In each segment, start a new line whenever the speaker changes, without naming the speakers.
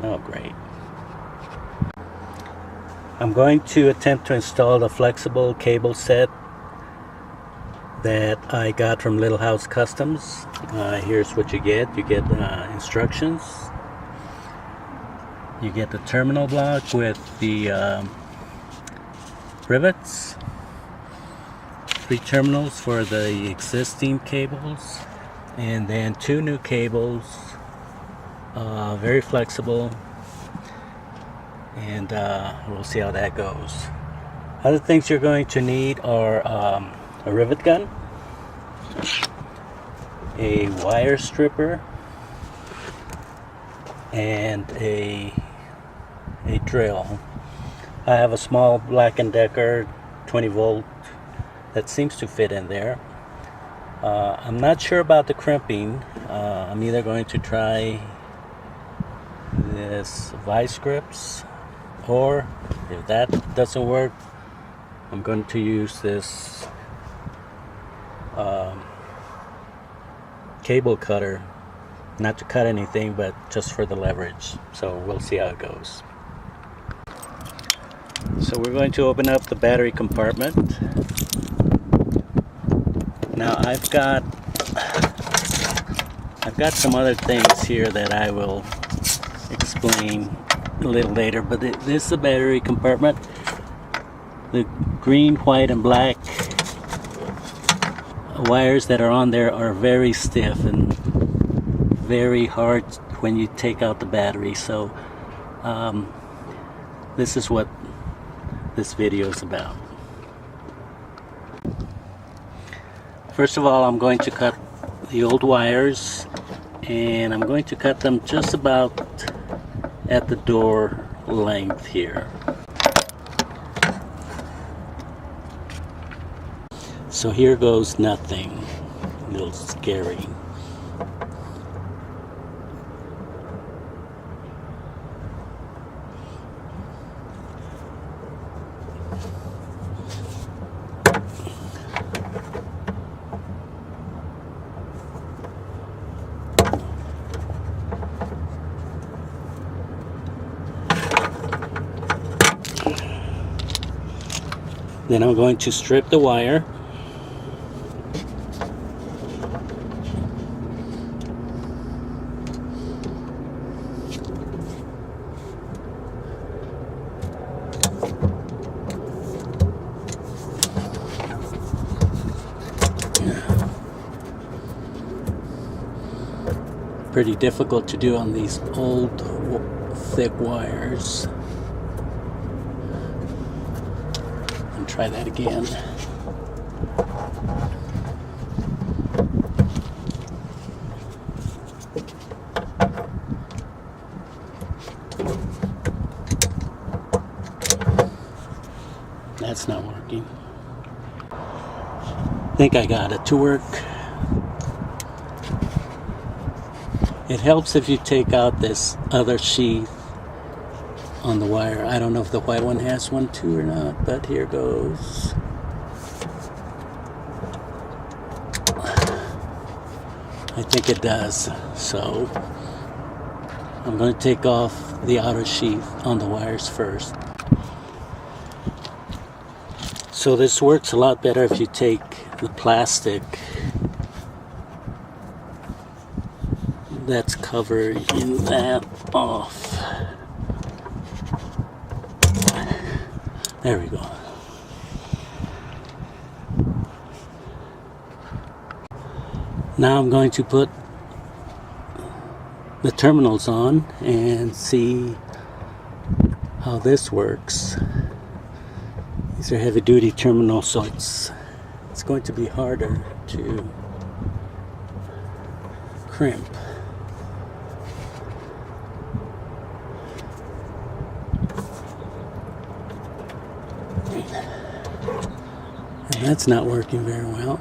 Oh, great. I'm going to attempt to install the flexible cable set that I got from Little House Customs. Here's what you get. You get instructions. You get the terminal block with the rivets, 3 terminals for the existing cables, and then 2 new cables, very flexible, and we'll see how that goes. Other things you're going to need are a rivet gun, a wire stripper, and a drill. I have a small Black & Decker 20 volt that seems to fit in there. I'm not sure about the crimping. I'm either going to try this vice grips, or if that doesn't work, I'm going to use this cable cutter, not to cut anything, but just for the leverage. So we'll see how it goes. So we're going to open up the battery compartment. Now I've got some other things here that I will explain a little later, but this is the battery compartment. The green, white, and black wires that are on there are very stiff and very hard when you take out the battery. So this is what this video is about. First of all, I'm going to cut the old wires, and I'm going to cut them just about at the door length here. So here goes nothing. A little scary. Then I'm going to strip the wire. Pretty difficult to do on these old thick wires. And try that again. That's not working. I think I got it to work. It helps if you take out this other sheath on the wire. I don't know if the white one has one too or not, but here goes. I think it does. So I'm going to take off the outer sheath on the wires first. So this works a lot better if you take the plastic that's covered in that off. There we go. Now I'm going to put the terminals on and see how this works. These are heavy duty terminals, so it's going to be harder to crimp. And that's not working very well.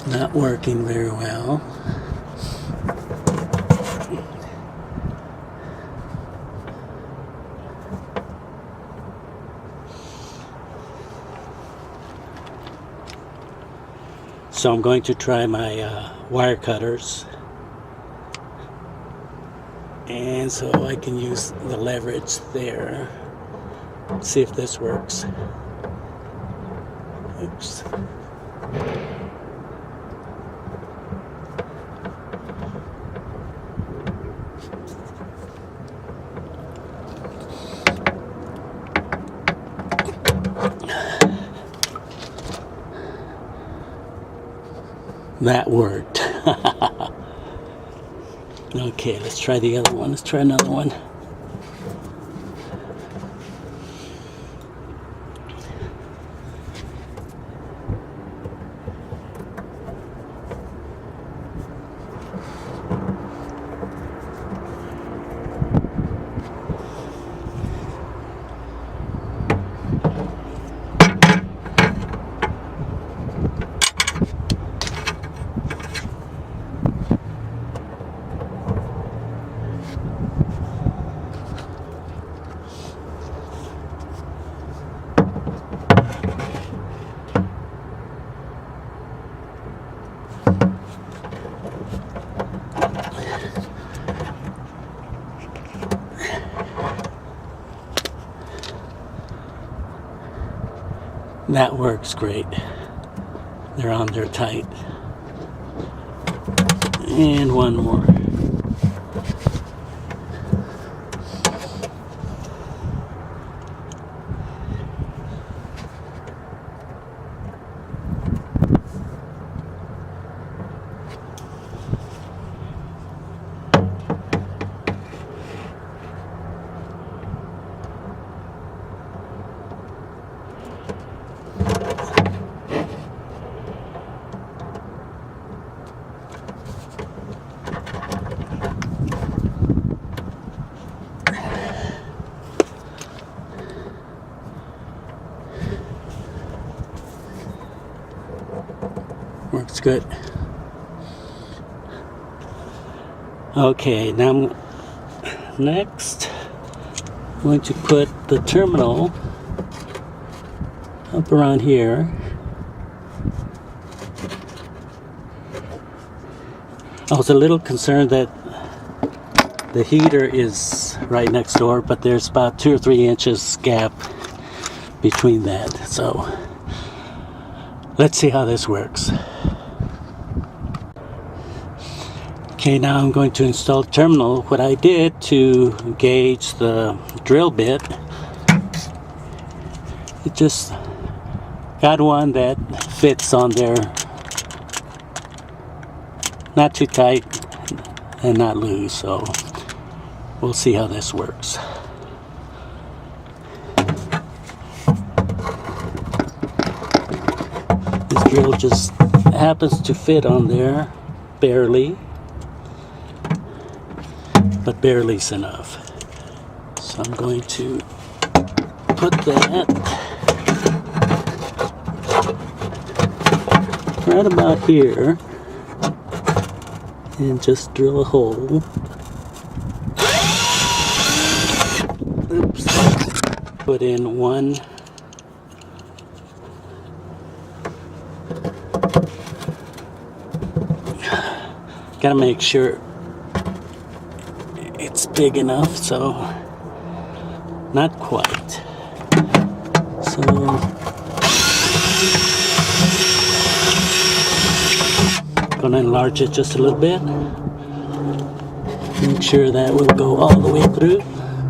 Not working very well. So I'm going to try my wire cutters, and so I can use the leverage there. See if this works. Oops. That worked. Okay, let's try the other one. Let's try another one. That works great. They're on there tight. And one more. Works good. Okay, now next I'm going to put the terminal up around here. I was a little concerned that the heater is right next door, but there's about 2 or 3 inches gap between that. So let's see how this works. Okay, now I'm going to install the terminal. What I did to gauge the drill bit, it just got one that fits on there, not too tight and not loose, so we'll see how this works. This drill just happens to fit on there, barely, but barely's enough. So I'm going to put that right about here and just drill a hole. Oops. Put in one. Gotta make sure it's big enough, so not quite. So gonna enlarge it just a little bit. Make sure that will go all the way through.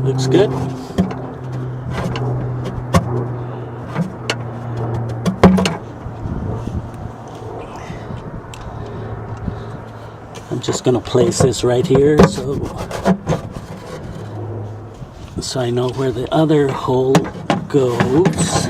Looks good. I'm just gonna place this right here so I know where the other hole goes.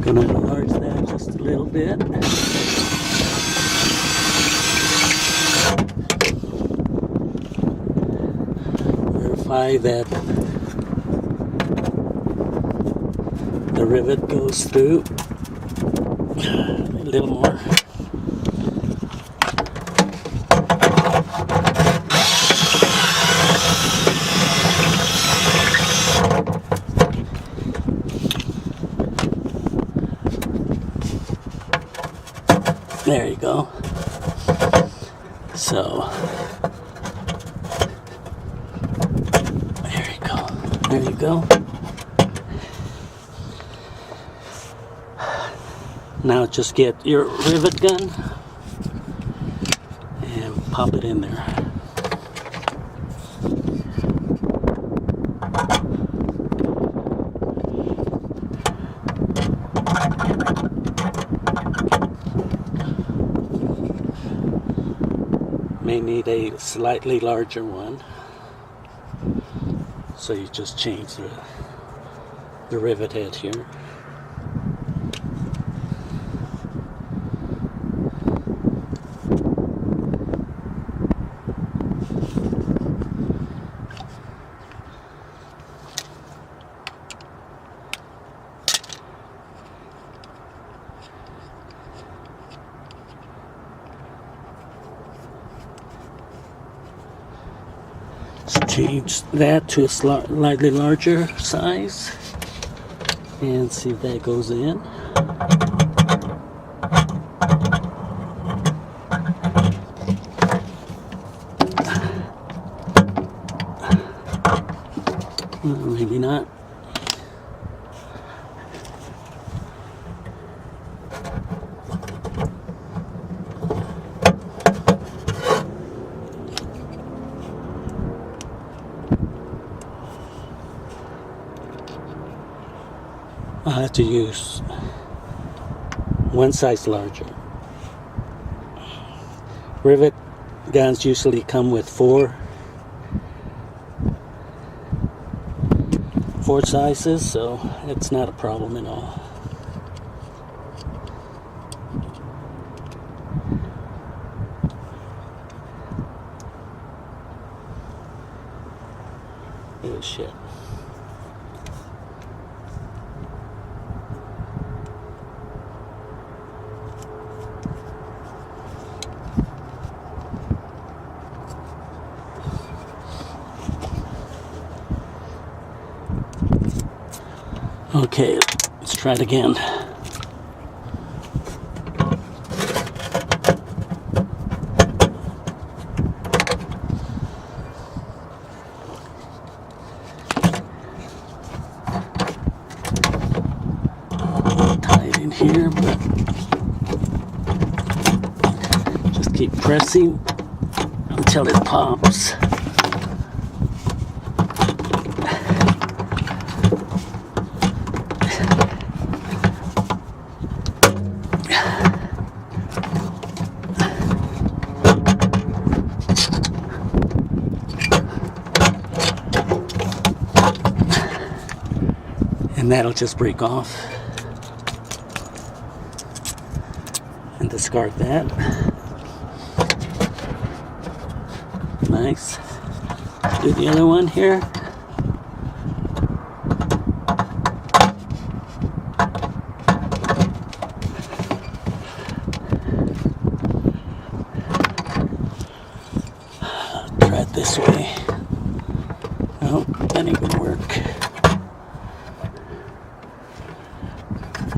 Gonna enlarge that just a little bit. high that the rivet goes through. A little more. There you go. So, there you go. There you go. Now just get your rivet gun and pop it in there. May need a slightly larger one, so you just change the rivet head here. Change that to a slightly larger size and see if that goes in. Maybe not. I'll have to use one size larger. Rivet guns usually come with four sizes, so it's not a problem at all. Oh shit. Okay, let's try it again. Tie it in here, but just keep pressing until it pops. And that'll just break off and discard that. Nice. Do the other one here. Try it this way. No, that ain't gonna work.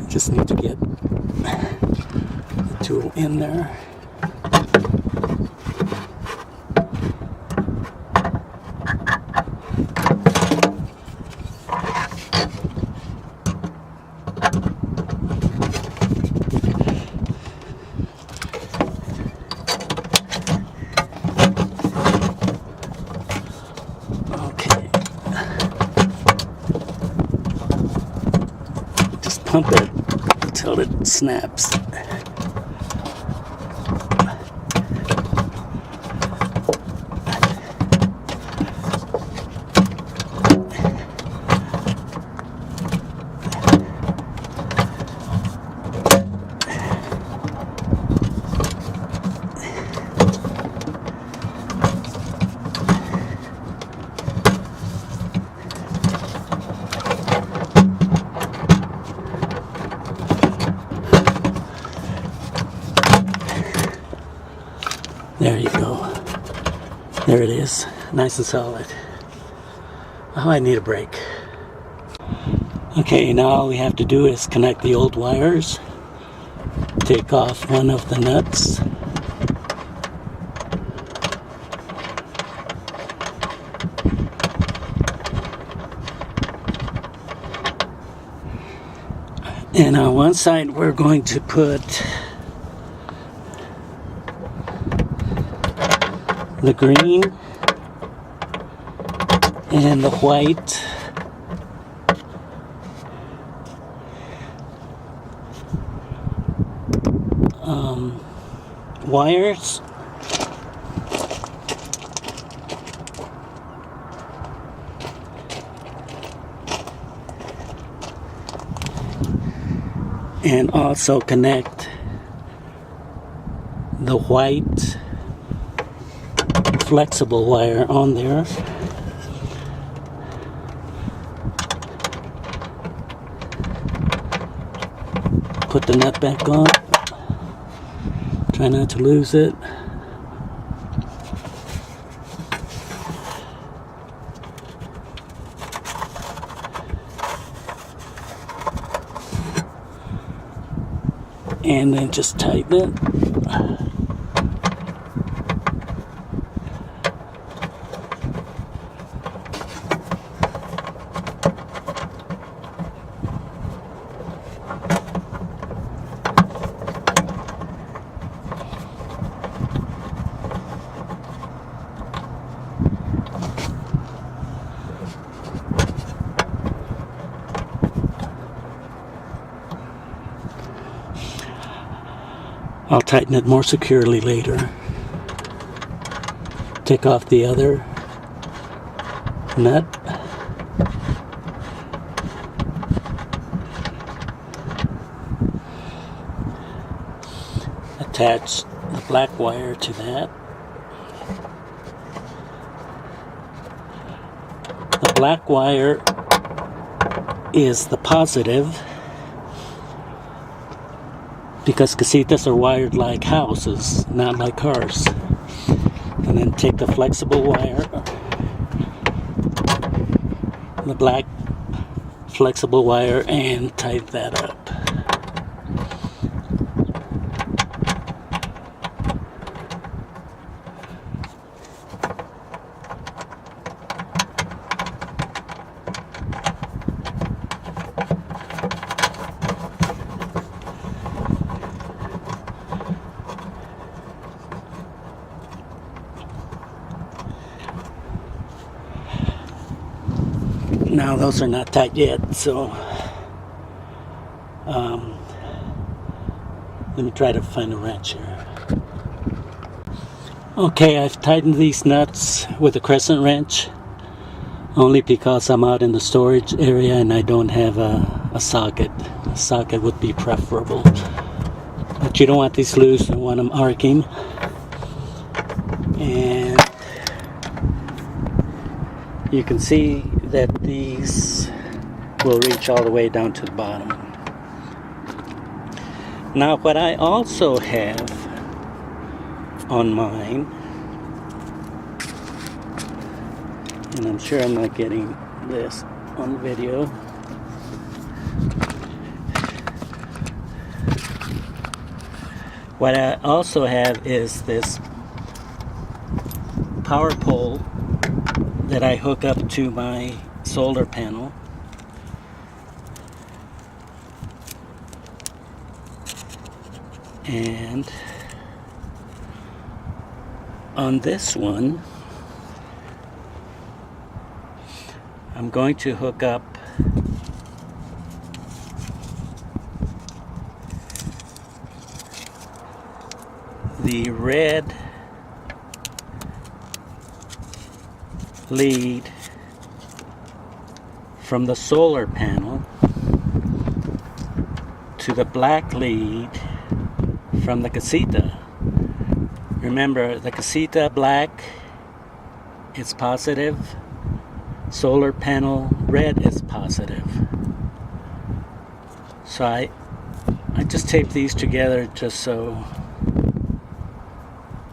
Just need to get the tool in there. Okay. Just pump it until it snaps. There it is, nice and solid. Oh, I need a break. Okay, now all we have to do is connect the old wires, take off one of the nuts, and on one side we're going to put the green and the white wires, and also connect the white flexible wire on there. Put the nut back on. Try not to lose it. And then just tighten it. I'll tighten it more securely later. Take off the other nut. Attach the black wire to that. The black wire is the positive, because casitas are wired like houses, not like cars. And then take the flexible wire, the black flexible wire, and tighten that up. Now those are not tight yet, so let me try to find a wrench here. Okay, I've tightened these nuts with a crescent wrench, only because I'm out in the storage area and I don't have a socket. A socket would be preferable, but you don't want these loose, you want them arcing. And you can see that these will reach all the way down to the bottom. Now what I also have on mine, and I'm sure I'm not getting this on video, what I also have is this power pole that I hook up to my solar panel. And on this one, I'm going to hook up the red lead from the solar panel to the black lead from the casita. Remember, the casita black is positive, solar panel red is positive. So I just tape these together just so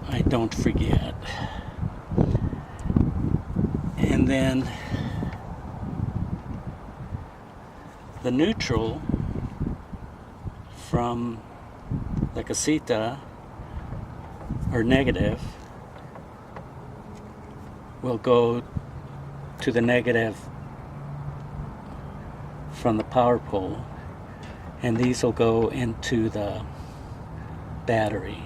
I don't forget. then the neutral from the casita, or negative, will go to the negative from the power pole, and these will go into the battery,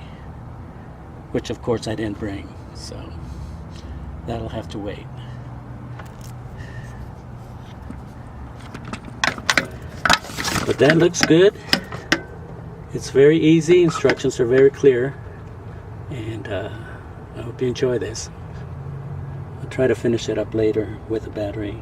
which of course I didn't bring, so that'll have to wait. But that looks good. It's very easy, instructions are very clear, and I hope you enjoy this. I'll try to finish it up later with a battery.